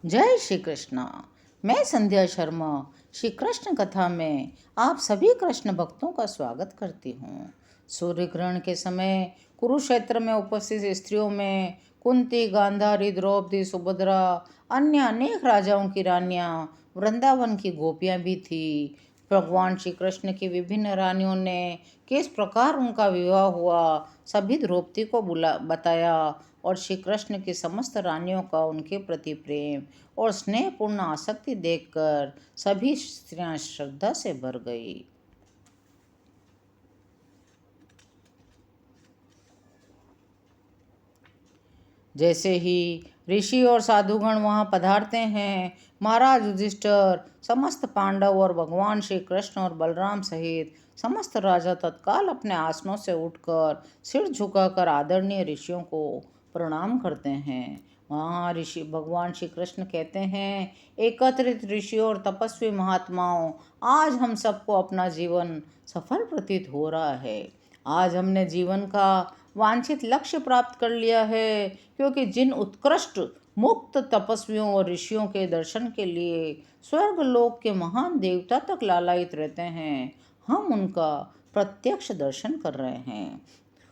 जय श्री कृष्ण। मैं संध्या शर्मा श्री कृष्ण कथा में आप सभी कृष्ण भक्तों का स्वागत करती हूँ। सूर्य ग्रहण के समय कुरुक्षेत्र में उपस्थित स्त्रियों में कुंती, गांधारी, द्रौपदी, सुभद्रा, अन्य अनेक राजाओं की रानियां, वृंदावन की गोपियां भी थी। भगवान श्री कृष्ण की विभिन्न रानियों ने किस प्रकार उनका विवाह हुआ सभी द्रौपदी को बताया और श्री कृष्ण की समस्त रानियों का उनके प्रति प्रेम और स्नेहपूर्ण आसक्ति देखकर सभी स्त्रियां श्रद्धा से भर गई। जैसे ही ऋषि और साधुगण वहां पधारते हैं, महाराज युधिष्ठिर, समस्त पांडव और भगवान श्री कृष्ण और बलराम सहित समस्त राजा तत्काल अपने आसनों से उठकर सिर झुकाकर आदरणीय ऋषियों को प्रणाम करते हैं। वहाँ ऋषि भगवान श्री कृष्ण कहते हैं, एकत्रित ऋषियों और तपस्वी महात्माओं, आज हम सबको अपना जीवन सफल प्रतीत हो रहा है। आज हमने जीवन का वांछित लक्ष्य प्राप्त कर लिया है, क्योंकि जिन उत्कृष्ट मुक्त तपस्वियों और ऋषियों के दर्शन के लिए स्वर्ग लोक के महान देवता तक लालायित रहते हैं, हम उनका प्रत्यक्ष दर्शन कर रहे हैं।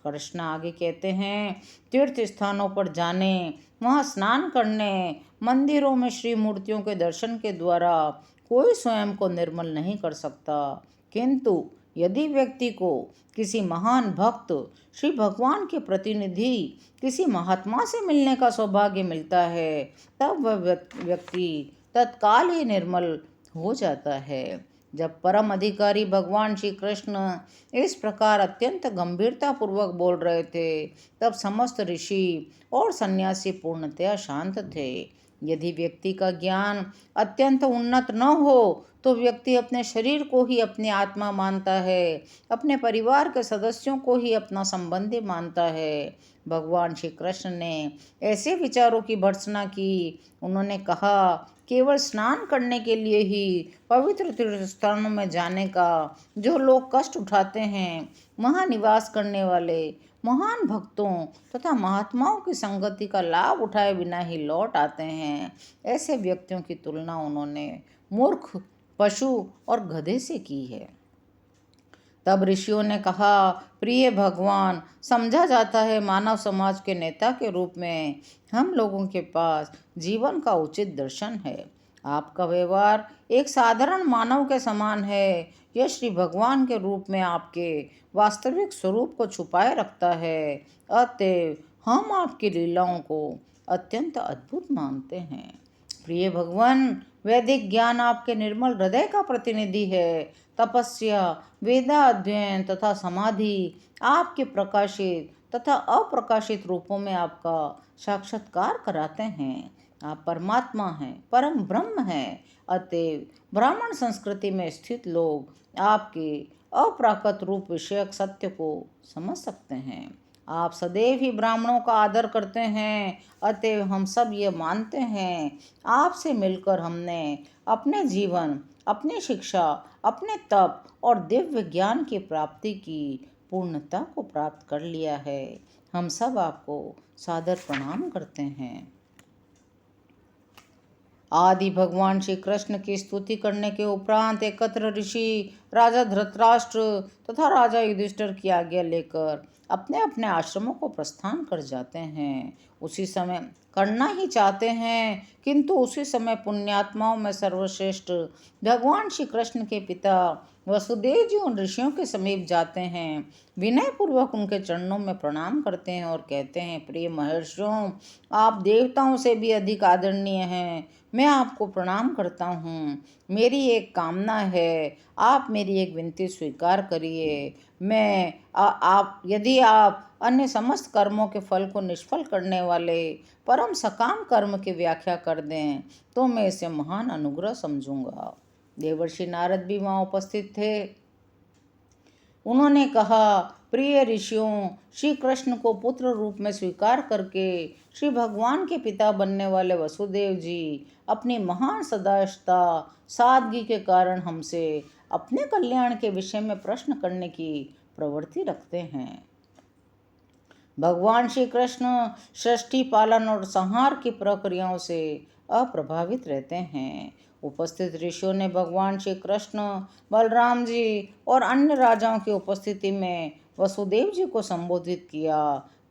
कृष्ण आगे कहते हैं, तीर्थ स्थानों पर जाने, वहाँ स्नान करने, मंदिरों में श्री मूर्तियों के दर्शन के द्वारा कोई स्वयं को निर्मल नहीं कर सकता, किंतु यदि व्यक्ति को किसी महान भक्त, श्री भगवान के प्रतिनिधि, किसी महात्मा से मिलने का सौभाग्य मिलता है, तब वह व्यक्ति तत्काल ही निर्मल हो जाता है। जब परम अधिकारी भगवान श्री कृष्ण इस प्रकार अत्यंत गंभीरता पूर्वक बोल रहे थे, तब समस्त ऋषि और सन्यासी पूर्णतया शांत थे। यदि व्यक्ति का ज्ञान अत्यंत उन्नत न हो तो व्यक्ति अपने शरीर को ही अपनी आत्मा मानता है, अपने परिवार के सदस्यों को ही अपना संबंधी मानता है। भगवान श्री कृष्ण ने ऐसे विचारों की भर्त्सना की। उन्होंने कहा, केवल स्नान करने के लिए ही पवित्र तीर्थ स्थानों में जाने का जो लोग कष्ट उठाते हैं, वहाँ निवास करने वाले महान भक्तों तथा महात्माओं की संगति का लाभ उठाए बिना ही लौट आते हैं, ऐसे व्यक्तियों की तुलना उन्होंने मूर्ख, पशु और गधे से की है। तब ऋषियों ने कहा, प्रिय भगवान, समझा जाता है मानव समाज के नेता के रूप में हम लोगों के पास जीवन का उचित दर्शन है। आपका व्यवहार एक साधारण मानव के समान है। यह श्री भगवान के रूप में आपके वास्तविक स्वरूप को छुपाए रखता है। अतएव हम आपकी लीलाओं को अत्यंत अद्भुत मानते हैं। प्रिय भगवान, वैदिक ज्ञान आपके निर्मल हृदय का प्रतिनिधि है। तपस्या, वेदा अध्ययन तथा समाधि आपके प्रकाशित तथा अप्रकाशित रूपों में आपका साक्षात्कार कराते हैं। आप परमात्मा हैं, परम ब्रह्म हैं। अतएव ब्राह्मण संस्कृति में स्थित लोग आपके अप्राकृत रूप विषयक सत्य को समझ सकते हैं। आप सदैव ही ब्राह्मणों का आदर करते हैं। अतएव हम सब ये मानते हैं, आपसे मिलकर हमने अपने जीवन, अपनी शिक्षा, अपने तप और दिव्य ज्ञान की प्राप्ति की पूर्णता को प्राप्त कर लिया है। हम सब आपको सादर प्रणाम करते हैं। आदि भगवान श्री कृष्ण की स्तुति करने के उपरांत एकत्र ऋषि राजा धृतराष्ट्र तथा राजा युधिष्ठिर की आज्ञा लेकर अपने अपने आश्रमों को प्रस्थान कर जाते हैं। उसी समय करना ही चाहते हैं, किंतु उसी समय पुण्यात्माओं में सर्वश्रेष्ठ भगवान श्री कृष्ण के पिता वसुदेव जी उन ऋषियों के समीप जाते हैं, विनय पूर्वक उनके चरणों में प्रणाम करते हैं और कहते हैं, प्रिय महर्षियों, आप देवताओं से भी अधिक आदरणीय हैं। मैं आपको प्रणाम करता हूँ। मेरी एक कामना है, आप मेरी एक विनती स्वीकार करिए। आप यदि आप अन्य समस्त कर्मों के फल को निष्फल करने वाले परम सकाम कर्म की व्याख्या कर दें तो मैं इसे महान अनुग्रह समझूंगा। देवर्षि नारद भी वहाँ उपस्थित थे। उन्होंने कहा, प्रिय ऋषियों, श्री कृष्ण को पुत्र रूप में स्वीकार करके श्री भगवान के पिता बनने वाले वसुदेव जी अपनी महान सदाशता, सादगी के कारण हमसे अपने कल्याण के विषय में प्रश्न करने की प्रवृत्ति रखते हैं। भगवान श्री कृष्ण सृष्टि, पालन और संहार की प्रक्रियाओं से अप्रभावित रहते हैं। उपस्थित ऋषियों ने भगवान श्री कृष्ण, बलराम जी और अन्य राजाओं की उपस्थिति में वसुदेव जी को संबोधित किया।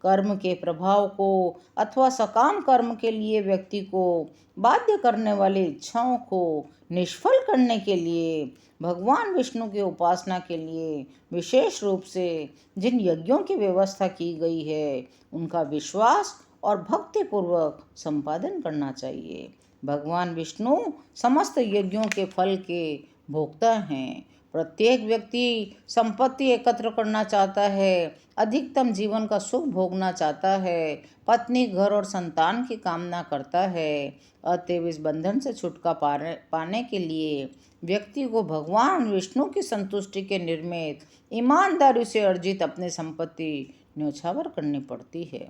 कर्म के प्रभाव को अथवा सकाम कर्म के लिए व्यक्ति को बाध्य करने वाली इच्छाओं को निष्फल करने के लिए भगवान विष्णु की उपासना के लिए विशेष रूप से जिन यज्ञों की व्यवस्था की गई है उनका विश्वास और भक्ति पूर्वक संपादन करना चाहिए। भगवान विष्णु समस्त यज्ञों के फल के भोक्ता हैं। प्रत्येक व्यक्ति संपत्ति एकत्र करना चाहता है, अधिकतम जीवन का सुख भोगना चाहता है, पत्नी, घर और संतान की कामना करता है। अतएव इस बंधन से छुटकारा पाने के लिए व्यक्ति को भगवान विष्णु की संतुष्टि के निर्मित ईमानदारी से अर्जित अपनी संपत्ति न्यौछावर करनी पड़ती है।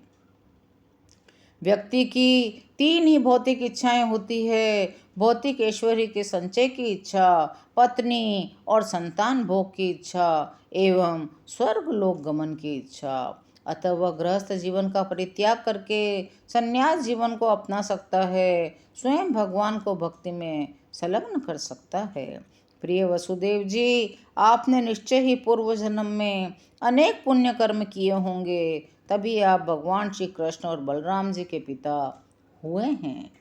व्यक्ति की 3 ही भौतिक इच्छाएं होती है: भौतिक ऐश्वर्य के संचय की इच्छा, पत्नी और संतान भोग की इच्छा एवं स्वर्ग लोक गमन की इच्छा। अतः वह गृहस्थ जीवन का परित्याग करके संन्यास जीवन को अपना सकता है, स्वयं भगवान को भक्ति में संलग्न कर सकता है। प्रिय वसुदेव जी, आपने निश्चय ही पूर्व जन्म में अनेक पुण्य कर्म किए होंगे, तभी आप भगवान श्री कृष्ण और बलराम जी के पिता हुए हैं।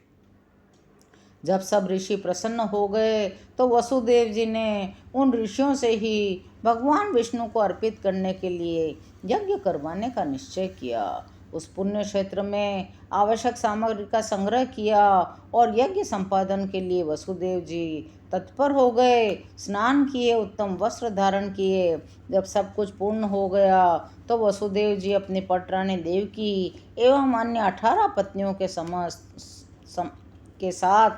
जब सब ऋषि प्रसन्न हो गए तो वसुदेव जी ने उन ऋषियों से ही भगवान विष्णु को अर्पित करने के लिए यज्ञ करवाने का निश्चय किया। उस पुण्य क्षेत्र में आवश्यक सामग्री का संग्रह किया और यज्ञ संपादन के लिए वसुदेव जी तत्पर हो गए। स्नान किए, उत्तम वस्त्र धारण किए। जब सब कुछ पूर्ण हो गया तो वसुदेव जी अपनी पटरानी देवकी एवं अन्य 18 पत्नियों के साथ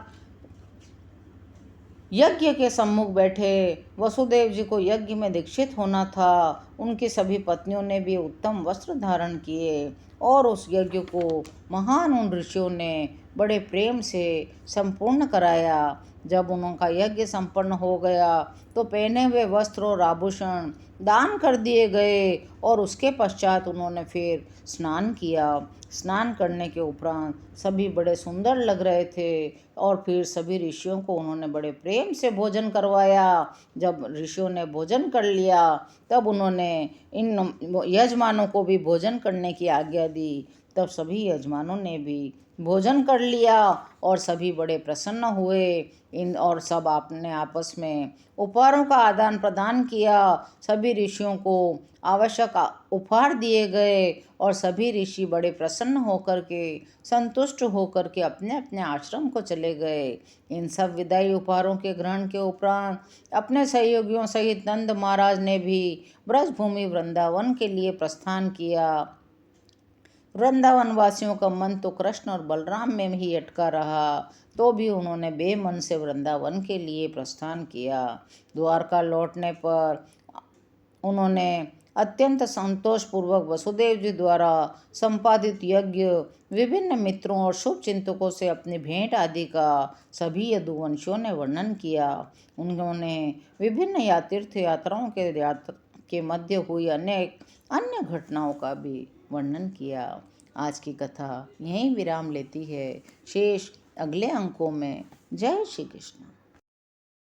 यज्ञ के सम्मुख बैठे। वसुदेव जी को यज्ञ में दीक्षित होना था। उनकी सभी पत्नियों ने भी उत्तम वस्त्र धारण किए और उस यज्ञ को महान उन ऋषियों ने बड़े प्रेम से संपूर्ण कराया। जब उनका यज्ञ संपन्न हो गया तो पहने हुए वस्त्र और आभूषण दान कर दिए गए और उसके पश्चात उन्होंने फिर स्नान किया। स्नान करने के उपरांत सभी बड़े सुंदर लग रहे थे और फिर सभी ऋषियों को उन्होंने बड़े प्रेम से भोजन करवाया। जब ऋषियों ने भोजन कर लिया तब उन्होंने इन यजमानों को भी भोजन करने की आज्ञा दी। तब सभी यजमानों ने भी भोजन कर लिया और सभी बड़े प्रसन्न हुए। इन और सब आपने आपस में उपहारों का आदान प्रदान किया। सभी ऋषियों को आवश्यक उपहार दिए गए और सभी ऋषि बड़े प्रसन्न होकर के, संतुष्ट होकर के अपने अपने आश्रम को चले गए। इन सब विदाई उपहारों के ग्रहण के उपरांत अपने सहयोगियों सहित नंद महाराज ने भी ब्रजभूमि वृंदावन के लिए प्रस्थान किया। वृंदावन वासियों का मन तो कृष्ण और बलराम में ही अटका रहा, तो भी उन्होंने बेमन से वृंदावन के लिए प्रस्थान किया। द्वारका लौटने पर उन्होंने अत्यंत संतोषपूर्वक वसुदेव जी द्वारा संपादित यज्ञ, विभिन्न मित्रों और शुभ चिंतकों से अपनी भेंट आदि का सभी यदुवंशियों ने वर्णन किया। उन्होंने विभिन्न तीर्थ यात्राओं के मध्य हुई अनेक अन्य घटनाओं का भी वर्णन किया। आज की कथा यहीं विराम लेती है। शेष अगले अंकों में। जय श्री कृष्ण।